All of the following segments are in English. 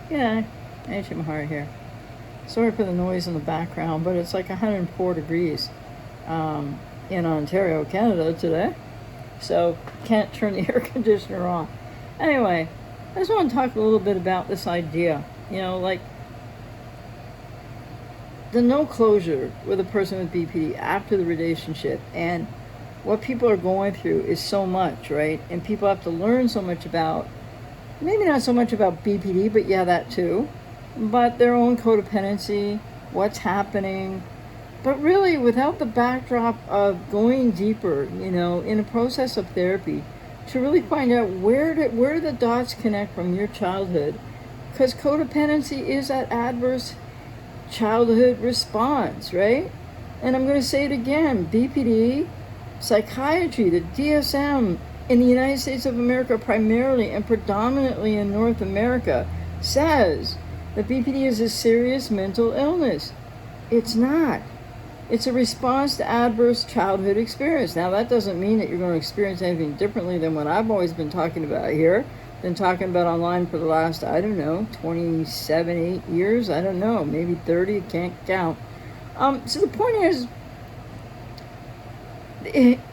Yeah, Ancient Mahari here. Sorry for the noise in the background, but it's like 104 degrees in Ontario, Canada today. So can't turn the air conditioner on. Anyway, I just want to talk a little bit about this idea. Like the no closure with a person with BPD after the relationship, and what people are going through is so much, right? And people have to learn so much about, maybe not so much about BPD, but yeah, that too, but their own codependency, what's happening, but really without the backdrop of going deeper, in a process of therapy to really find out where the dots connect from your childhood, because codependency is that adverse childhood response, right? And I'm going to say it again, BPD, psychiatry, the DSM in the United States of America primarily and predominantly in North America says that BPD is a serious mental illness. It's not. It's a response to adverse childhood experience. Now, that doesn't mean that you're going to experience anything differently than what I've always been talking about here, been talking about online for the last, 27, 8 years, I don't know, maybe 30, can't count. So the point is,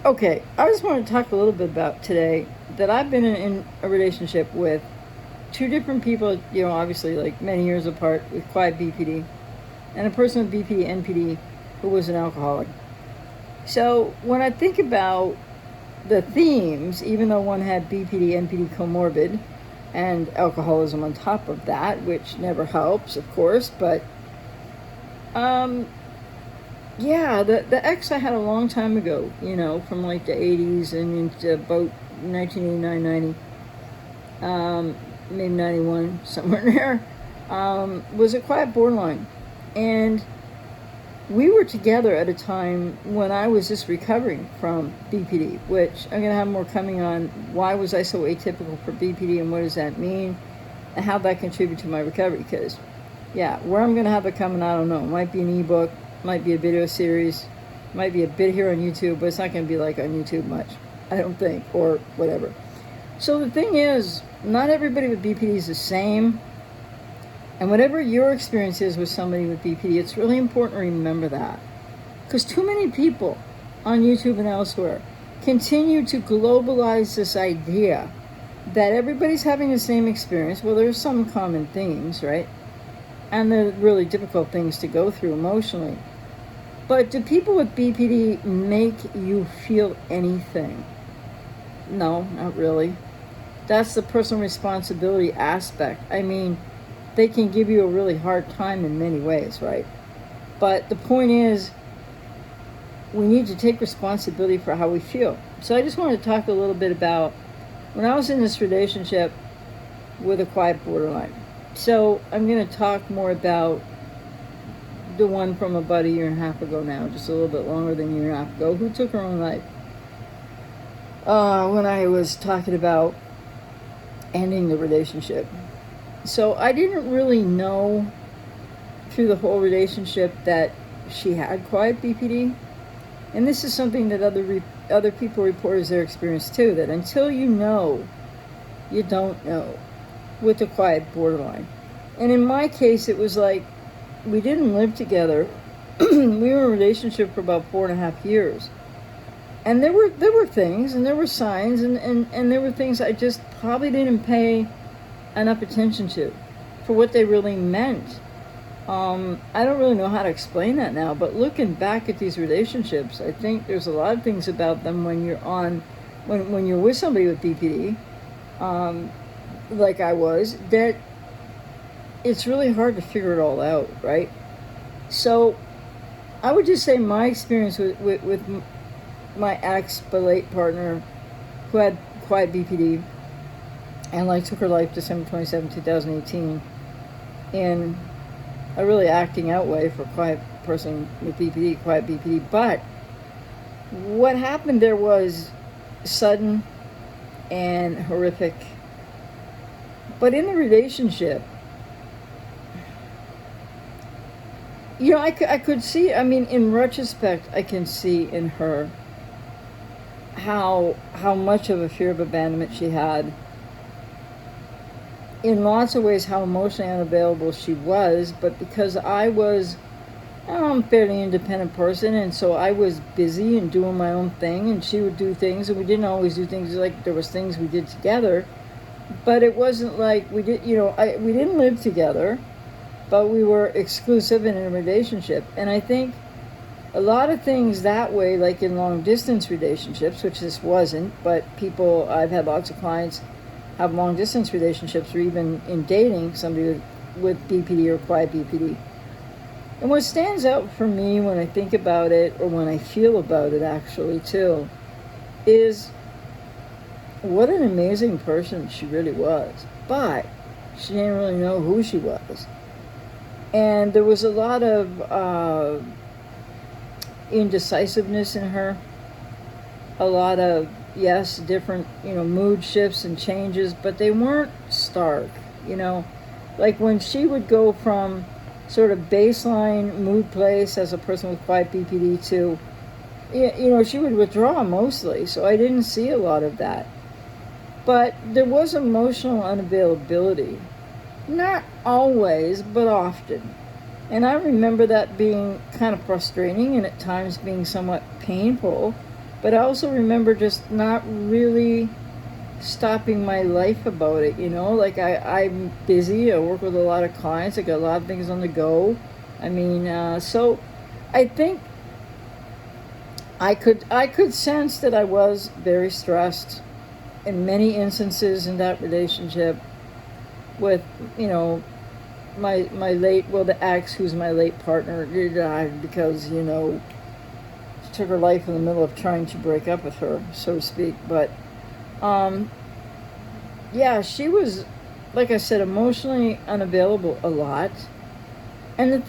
okay, I just want to talk a little bit about today that I've been in a relationship with two different people, obviously like many years apart, with quiet BPD, and a person with BPD, NPD, who was an alcoholic. So when I think about the themes, even though one had BPD, NPD, comorbid, and alcoholism on top of that, which never helps, of course, but yeah, the ex I had a long time ago, from like the 80s and into about 1989, 90, maybe 91, somewhere in there, was a quiet borderline. And we were together at a time when I was just recovering from BPD, which I'm going to have more coming on. Why was I so atypical for BPD and what does that mean and how that contributed to my recovery? Because, yeah, where I'm going to have it coming, I don't know. It might be an ebook, might be a video series, might be a bit here on YouTube, but it's not going to be like on YouTube much, I don't think, or whatever. So the thing is, not everybody with BPD is the same. And whatever your experience is with somebody with BPD, it's really important to remember that. Because too many people on YouTube and elsewhere continue to globalize this idea that everybody's having the same experience. Well, there's some common themes, right? And they're really difficult things to go through emotionally. But do people with BPD make you feel anything? No, not really. That's the personal responsibility aspect. I mean, they can give you a really hard time in many ways, right? But the point is, we need to take responsibility for how we feel. So I just want to talk a little bit about when I was in this relationship with a quiet borderline. So I'm going to talk more about the one from about a year and a half ago now, just a little bit longer than a year and a half ago, who took her own life. When I was talking about ending the relationship. So I didn't really know through the whole relationship that she had quiet BPD. And this is something that other people report as their experience too, that until you know, you don't know with the quiet borderline. And in my case, it was like we didn't live together. We were in a relationship for about 4.5 years. And there were things and there were signs and there were things I just probably didn't pay enough attention to for what they really meant. I don't really know how to explain that now, but looking back at these relationships, I think there's a lot of things about them when you're with somebody with BPD, like I was, that it's really hard to figure it all out, right? So I would just say my experience with my ex, but late partner, who had quiet BPD, and took her life December 27, 2018, in a really acting out way for a quiet person with BPD, quiet BPD. But what happened there was sudden and horrific. But in the relationship, I could see, in retrospect, I can see in her how much of a fear of abandonment she had. in lots of ways how emotionally unavailable she was, but because I was a fairly independent person, and so I was busy and doing my own thing, and she would do things, and we didn't always do things like there was things we did together, but it wasn't like we did, we didn't live together, but we were exclusive in a relationship. And I think a lot of things that way, like in long distance relationships, which this wasn't, but I've had lots of clients have long distance relationships, or even in dating somebody with BPD or quiet BPD. And what stands out for me when I think about it, or when I feel about it actually too, is what an amazing person she really was. But she didn't really know who she was. And there was a lot of indecisiveness in her. A lot of, yes, different, mood shifts and changes, but they weren't stark, Like when she would go from sort of baseline mood place as a person with quiet BPD to, she would withdraw mostly, so I didn't see a lot of that. But there was emotional unavailability. Not always, but often. And I remember that being kind of frustrating and at times being somewhat painful. But I also remember just not really stopping my life about it, Like I'm busy, I work with a lot of clients, I got a lot of things on the go. So I think I could sense that I was very stressed in many instances in that relationship with, the ex, who's my late partner, died because, she took her life in the middle of trying to break up with her, so to speak. But, she was, like I said, emotionally unavailable a lot. And the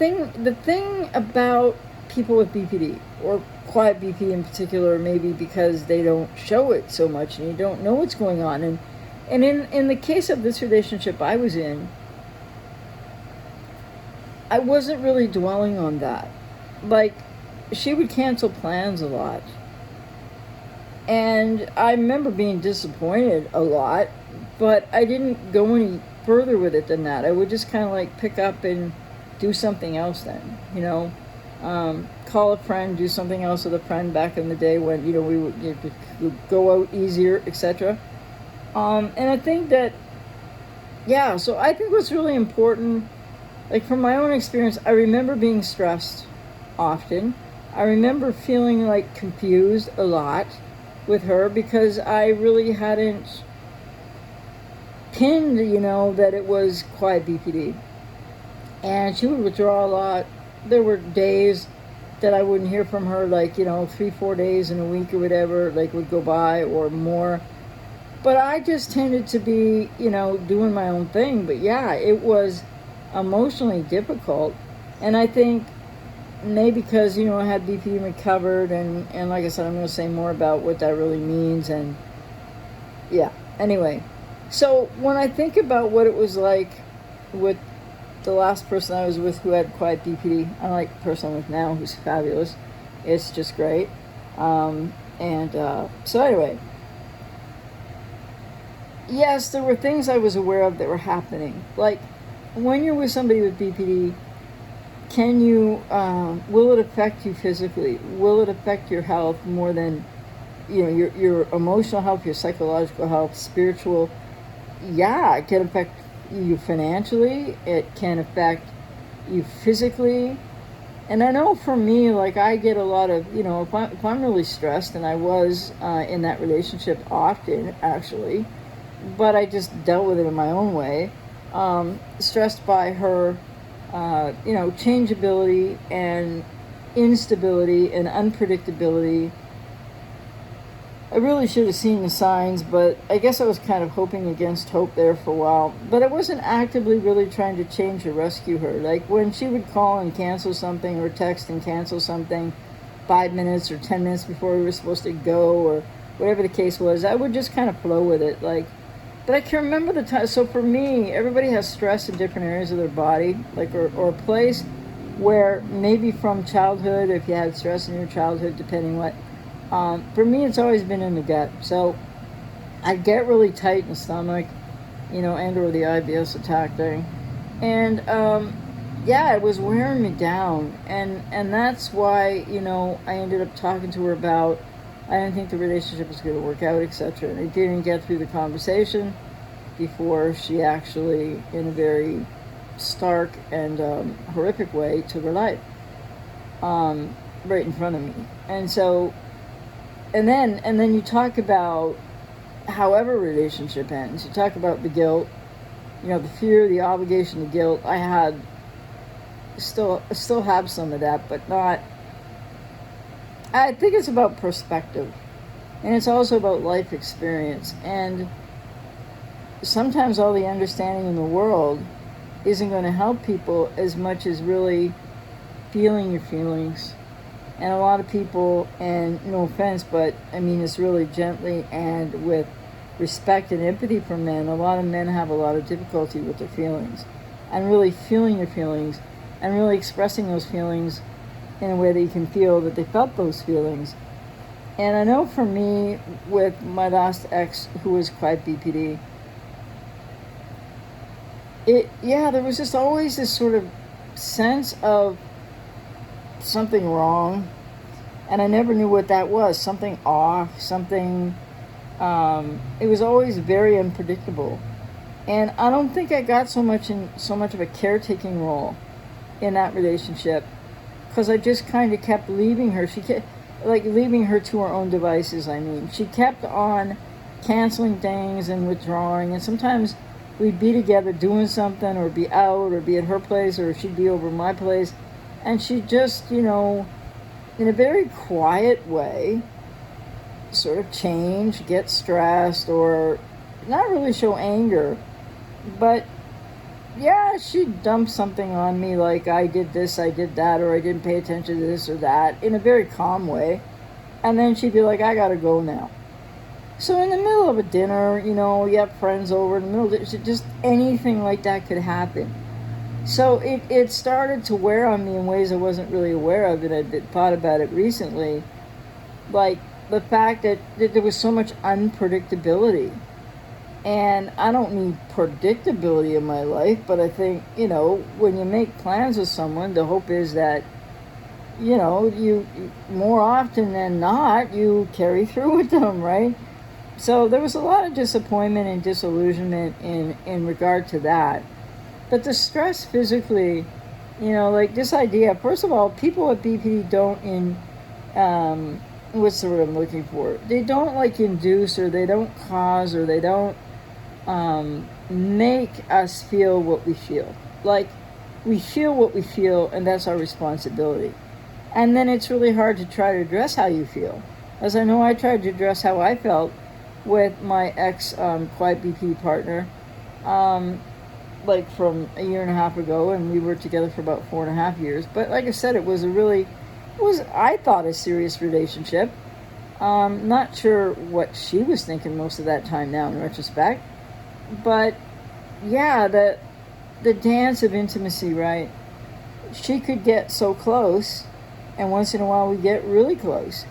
thing about people with BPD, or quiet BPD in particular, maybe because they don't show it so much and you don't know what's going on. And in the case of this relationship I was in, I wasn't really dwelling on that. Like, she would cancel plans a lot. And I remember being disappointed a lot, but I didn't go any further with it than that. I would just kind of like pick up and do something else then, call a friend, do something else with a friend back in the day when, we would go out easier, etc. And I think that, so I think what's really important, like from my own experience, I remember being stressed often. I remember feeling like confused a lot with her because I really hadn't pinned, that it was quiet BPD. And she would withdraw a lot. There were days that I wouldn't hear from her, like, 3-4 days in a week or whatever, like would go by or more. But I just tended to be, doing my own thing. But it was emotionally difficult. And I think maybe because, I had BPD recovered, and like I said, I'm going to say more about what that really means. And anyway. So when I think about what it was like with the last person I was with who had quiet BPD, unlike the person I'm with now, who's fabulous, it's just great. So anyway, yes, there were things I was aware of that were happening. Like, when you're with somebody with BPD, will it affect you physically? Will it affect your health more than, your emotional health, your psychological health, spiritual? Yeah, it can affect you financially. It can affect you physically. And I know for me, like, I get a lot of, if I'm really stressed, and I was in that relationship often, actually, but I just dealt with it in my own way, stressed by her, changeability and instability and unpredictability. I really should have seen the signs, but I guess I was kind of hoping against hope there for a while. But I wasn't actively really trying to change or rescue her. Like, when she would call and cancel something, or text and cancel something 5 minutes or 10 minutes before we were supposed to go, or whatever the case was, I would just kind of flow with it. But I can remember the time. So for me, everybody has stress in different areas of their body, or a place where maybe from childhood, if you had stress in your childhood, depending what. For me, it's always been in the gut. So I get really tight in the stomach. and or the IBS attack thing. And yeah, it was wearing me down, and that's why I ended up talking to her about I didn't think the relationship was going to work out, etc. And I didn't get through the conversation before she actually, in a very stark and horrific way, took her life right in front of me. And so, and then you talk about however relationship ends. You talk about the guilt, the fear, the obligation, the guilt. I had still have some of that, but not. I think it's about perspective, and it's also about life experience. And sometimes all the understanding in the world isn't going to help people as much as really feeling your feelings. And a lot of people, and no offense, but I mean this really gently and with respect and empathy for men, a lot of men have a lot of difficulty with their feelings and really feeling your feelings and really expressing those feelings in a way that you can feel that they felt those feelings. And I know for me, with my last ex, who was quite BPD, there was just always this sort of sense of something wrong, and I never knew what that was. Something off, something. It was always very unpredictable, and I don't think I got so much of a caretaking role in that relationship, because I just kind of kept leaving her. She kept leaving her to her own devices. I mean, she kept on canceling things and withdrawing, and sometimes we'd be together doing something, or be out, or be at her place, or she'd be over my place, and she'd just, in a very quiet way, sort of change, get stressed, or not really show anger, but yeah, she'd dump something on me like I did this, I did that, or I didn't pay attention to this or that, in a very calm way, and then she'd be like, I gotta go now. So in the middle of a dinner, you have friends over, in the middle of just anything like that could happen. So it started to wear on me in ways I wasn't really aware of, and I'd thought about it recently, like the fact that there was so much unpredictability. And I don't mean predictability in my life, but I think, when you make plans with someone, the hope is that, you more often than not, you carry through with them, right? So there was a lot of disappointment and disillusionment in regard to that. But the stress physically, like this idea, first of all, people with BPD don't what's the word I'm looking for? They don't induce, or they don't cause, or they don't make us feel what we feel. Like, we feel what we feel, and that's our responsibility. And then it's really hard to try to address how you feel. As I know, I tried to address how I felt with my ex quiet BPD partner, from a year and a half ago, and we were together for about 4.5 years. But like I said, it was I thought, a serious relationship. Not sure what she was thinking most of that time now in retrospect. But yeah, the dance of intimacy, right? She could get so close, and once in a while we get really close,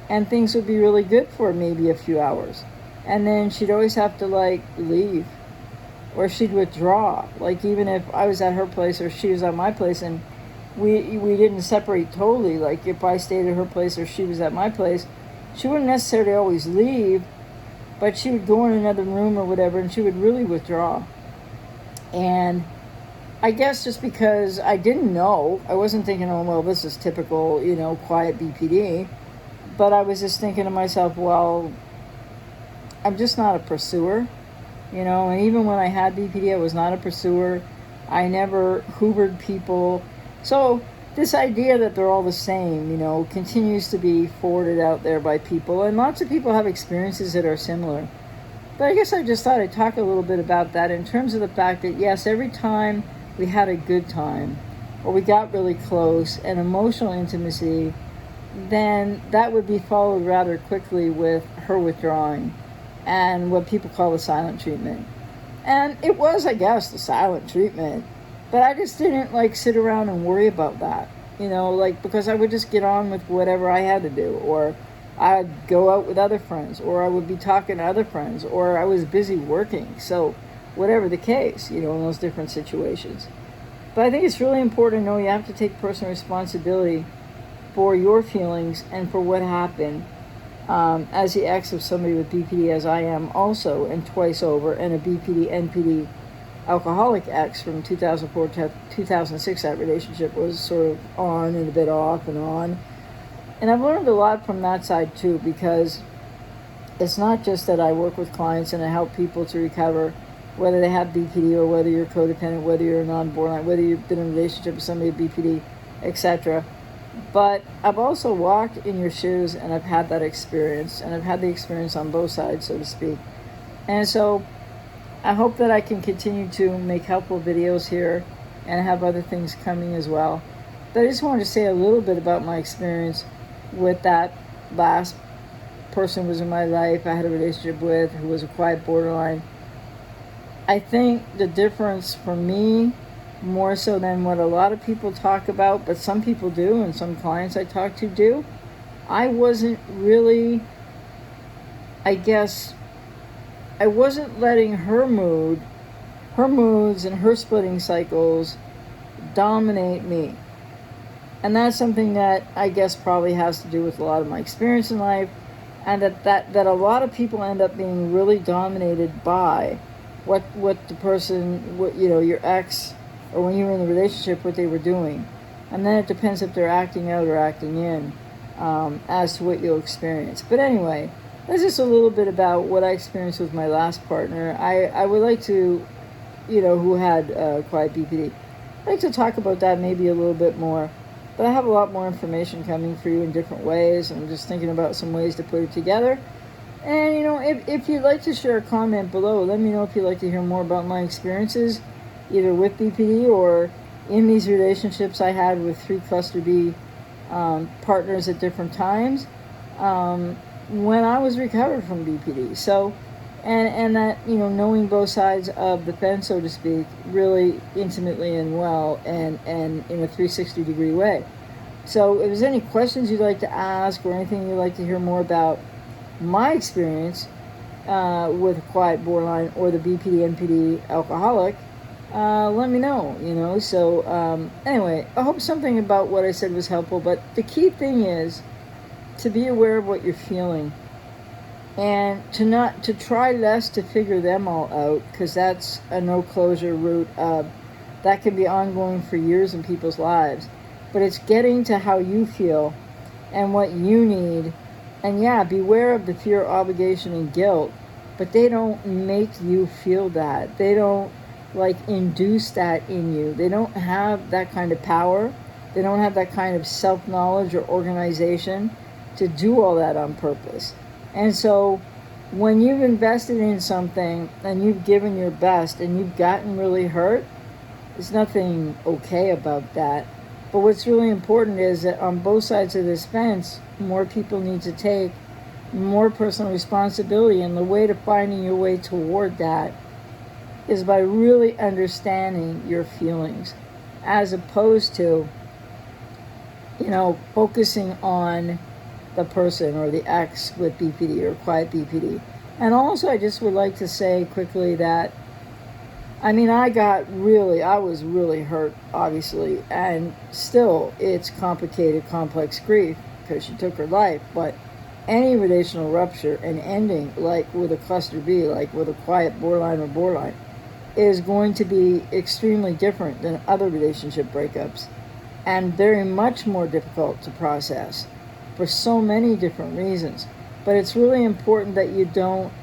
and things would be really good for maybe a few hours, and then she'd always have to leave, or she'd withdraw. Even if I was at her place or she was at my place, and we didn't separate totally, if I stayed at her place or she was at my place, she wouldn't necessarily always leave, but she would go in another room or whatever, and she would really withdraw. And I guess just because I didn't know, I wasn't thinking, oh, well, this is typical, quiet BPD. But I was just thinking to myself, well, I'm just not a pursuer, and even when I had BPD, I was not a pursuer. I never hoovered people. So this idea that they're all the same, continues to be forwarded out there by people, and lots of people have experiences that are similar. But I guess I just thought I'd talk a little bit about that in terms of the fact that, yes, every time we had a good time, or we got really close, and emotional intimacy, then that would be followed rather quickly with her withdrawing, and what people call the silent treatment. And it was, I guess, the silent treatment. But I just didn't sit around and worry about that, because I would just get on with whatever I had to do, or I'd go out with other friends, or I would be talking to other friends, or I was busy working. So whatever the case, in those different situations. But I think it's really important to know you have to take personal responsibility for your feelings and for what happened, as the ex of somebody with BPD, as I am also, and twice over, and a BPD, NPD alcoholic ex from 2004 to 2006. That relationship was sort of on and a bit off and on. And I've learned a lot from that side too, because it's not just that I work with clients and I help people to recover, whether they have BPD or whether you're codependent, whether you're non-borderline, whether you've been in a relationship with somebody with BPD, etc. But I've also walked in your shoes, and I've had that experience, and I've had the experience on both sides, so to speak. And so I hope that I can continue to make helpful videos here and have other things coming as well. But I just wanted to say a little bit about my experience with that last person who was in my life I had a relationship with, who was a quiet borderline. I think the difference for me, more so than what a lot of people talk about, but some people do, and some clients I talk to do, I wasn't really, I wasn't letting her moods and her splitting cycles dominate me. And that's something that I guess probably has to do with a lot of my experience in life, and that a lot of people end up being really dominated by what the person, your ex, or when you were in the relationship, what they were doing. And then it depends if they're acting out or acting in, as to what you'll experience. But anyway, that's just a little bit about what I experienced with my last partner. I would like to, who had quiet BPD, I'd like to talk about that maybe a little bit more. But I have a lot more information coming for you in different ways. I'm just thinking about some ways to put it together. And, if you'd like to share a comment below, let me know if you'd like to hear more about my experiences, either with BPD or in these relationships I had with 3 cluster B partners at different times, when I was recovered from BPD. So, and that, knowing both sides of the fence, so to speak, really intimately and well, and in a 360-degree way. So if there's any questions you'd like to ask or anything you'd like to hear more about my experience with a quiet borderline or the BPD, NPD alcoholic, let me know, So anyway, I hope something about what I said was helpful, but the key thing is to be aware of what you're feeling, and to try less to figure them all out, because that's a no closure route that can be ongoing for years in people's lives. But it's getting to how you feel and what you need. And yeah, beware of the fear, obligation, and guilt, but they don't make you feel that. They don't induce that in you. They don't have that kind of power. They don't have that kind of self-knowledge or organization to do all that on purpose. And so when you've invested in something and you've given your best and you've gotten really hurt, there's nothing okay about that. But what's really important is that on both sides of this fence, more people need to take more personal responsibility. And the way to finding your way toward that is by really understanding your feelings, as opposed to, focusing on the person or the ex with BPD or quiet BPD. And also, I just would like to say quickly that, I was really hurt, obviously, and still it's complicated, complex grief, because she took her life. But any relational rupture and ending, like with a cluster B, like with a quiet borderline or borderline, is going to be extremely different than other relationship breakups, and very much more difficult to process for so many different reasons. But it's really important that you don't,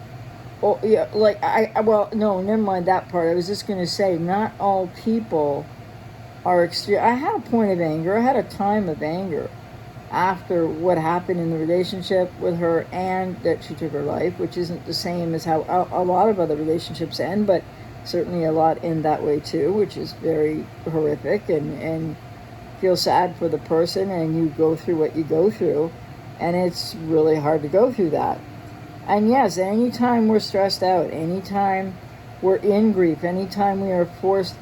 never mind that part. I was just going to say, not all people are extreme. I had a point of anger. I had a time of anger after what happened in the relationship with her and that she took her life, which isn't the same as how a lot of other relationships end, but certainly a lot end that way too, which is very horrific, and feel sad for the person, and you go through what you go through, and it's really hard to go through that. And yes, anytime we're stressed out, anytime we're in grief, anytime we are forced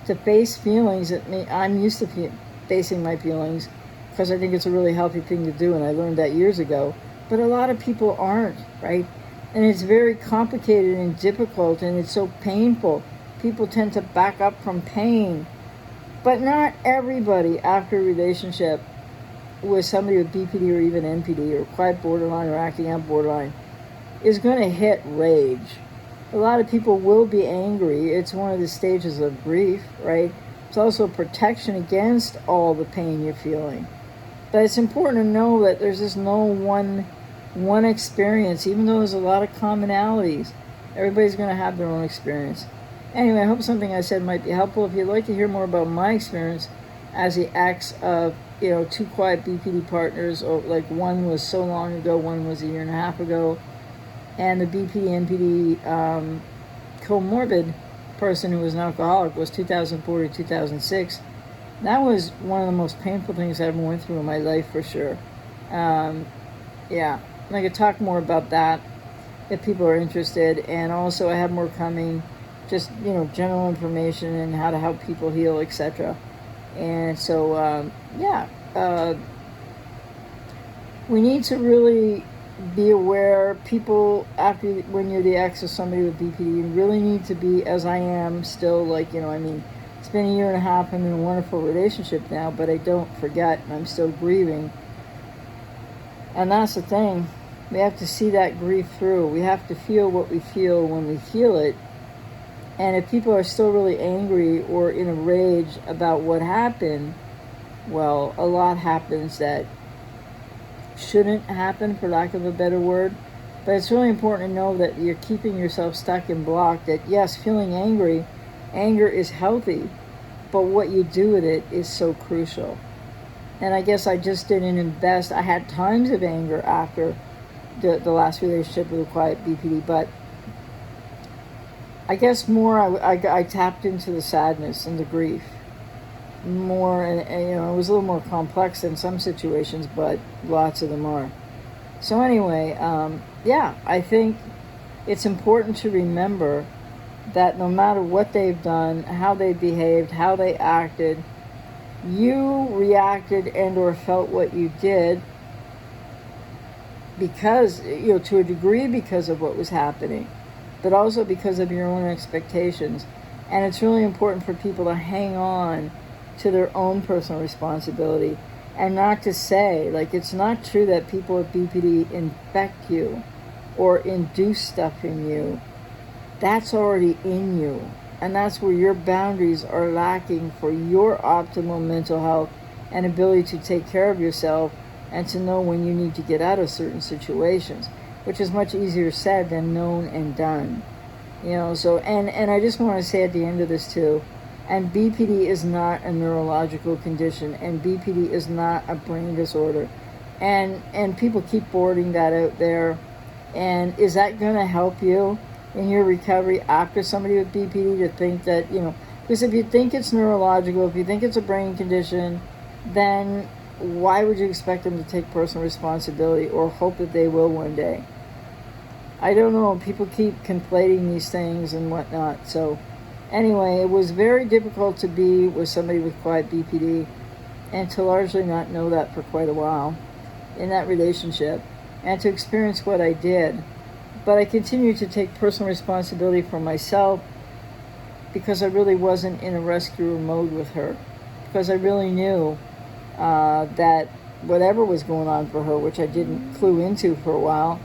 to face feelings I'm used to facing my feelings, because I think it's a really healthy thing to do, and I learned that years ago. But a lot of people aren't, right? And it's very complicated and difficult, and it's so painful. People tend to back up from pain. But not everybody after a relationship with somebody with BPD or even NPD or quiet borderline or acting out borderline is going to hit rage. A lot of people will be angry. It's one of the stages of grief, right? It's also protection against all the pain you're feeling. But it's important to know that there's just no one experience, even though there's a lot of commonalities. Everybody's going to have their own experience. Anyway, I hope something I said might be helpful. If you'd like to hear more about my experience as the ex of, two quiet BPD partners, or like one was so long ago, one was a year and a half ago, and the BPD NPD co-morbid person who was an alcoholic was 2004 to 2006. That was one of the most painful things I ever went through in my life, for sure. Yeah, I could talk more about that if people are interested, and also I have more coming, just general information and how to help people heal, etc. And so we need to really be aware. People, when you're the ex of somebody with BPD, you really need to be, as I am still, it's been a year and a half. I'm in a wonderful relationship now, but I don't forget, and I'm still grieving. And that's the thing. We have to see that grief through. We have to feel what we feel when we feel it. And if people are still really angry or in a rage about what happened, well, a lot happens that shouldn't happen, for lack of a better word. But it's really important to know that you're keeping yourself stuck and blocked. That yes, feeling anger is healthy, but what you do with it is so crucial. And I guess I just didn't invest. I had times of anger after the last relationship with a quiet BPD, but I guess more I tapped into the sadness and the grief more, and it was a little more complex in some situations, but lots of them are. So anyway, I think it's important to remember that no matter what they've done, how they behaved, how they acted, you reacted and or felt what you did because, to a degree because of what was happening, but also because of your own expectations. And it's really important for people to hang on to their own personal responsibility and not to say, it's not true that people with BPD infect you or induce stuff in you. That's already in you. And that's where your boundaries are lacking for your optimal mental health and ability to take care of yourself and to know when you need to get out of certain situations, which is much easier said than known and done. So, and I just want to say at the end of this too, and BPD is not a neurological condition, and BPD is not a brain disorder. And people keep boarding that out there. And is that going to help you in your recovery after somebody with BPD to think that, because if you think it's neurological, if you think it's a brain condition, then why would you expect them to take personal responsibility or hope that they will one day? I don't know. People keep conflating these things and whatnot. So anyway, it was very difficult to be with somebody with quiet BPD and to largely not know that for quite a while in that relationship and to experience what I did. But I continued to take personal responsibility for myself because I really wasn't in a rescuer mode with her. Because I really knew that whatever was going on for her, which I didn't clue into for a while,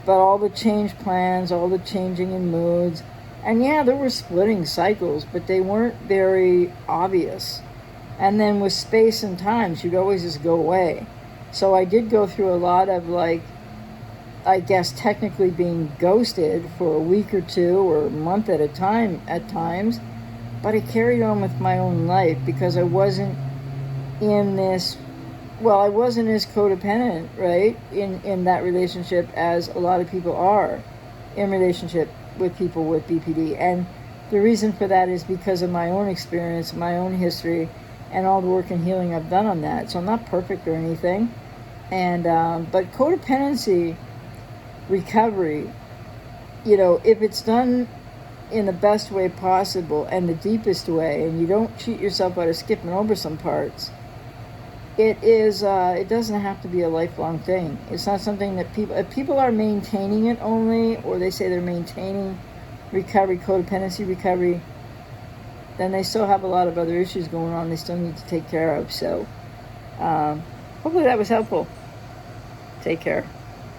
but all the change plans, all the changing in moods, and yeah, there were splitting cycles, but they weren't very obvious. And then with space and time, she'd always just go away. So I did go through a lot of I guess technically being ghosted for a week or two or a month at a time at times, but I carried on with my own life because I wasn't in this, I wasn't as codependent, right, in that relationship as a lot of people are in relationship with people with BPD. And the reason for that is because of my own experience, my own history, and all the work and healing I've done on that. So I'm not perfect or anything. And but codependency recovery, if it's done in the best way possible and the deepest way, and you don't cheat yourself out of skipping over some parts, it is, it doesn't have to be a lifelong thing. It's not something that if people are maintaining it only, or they say they're maintaining recovery, codependency recovery, then they still have a lot of other issues going on they still need to take care of. So hopefully that was helpful. Take care.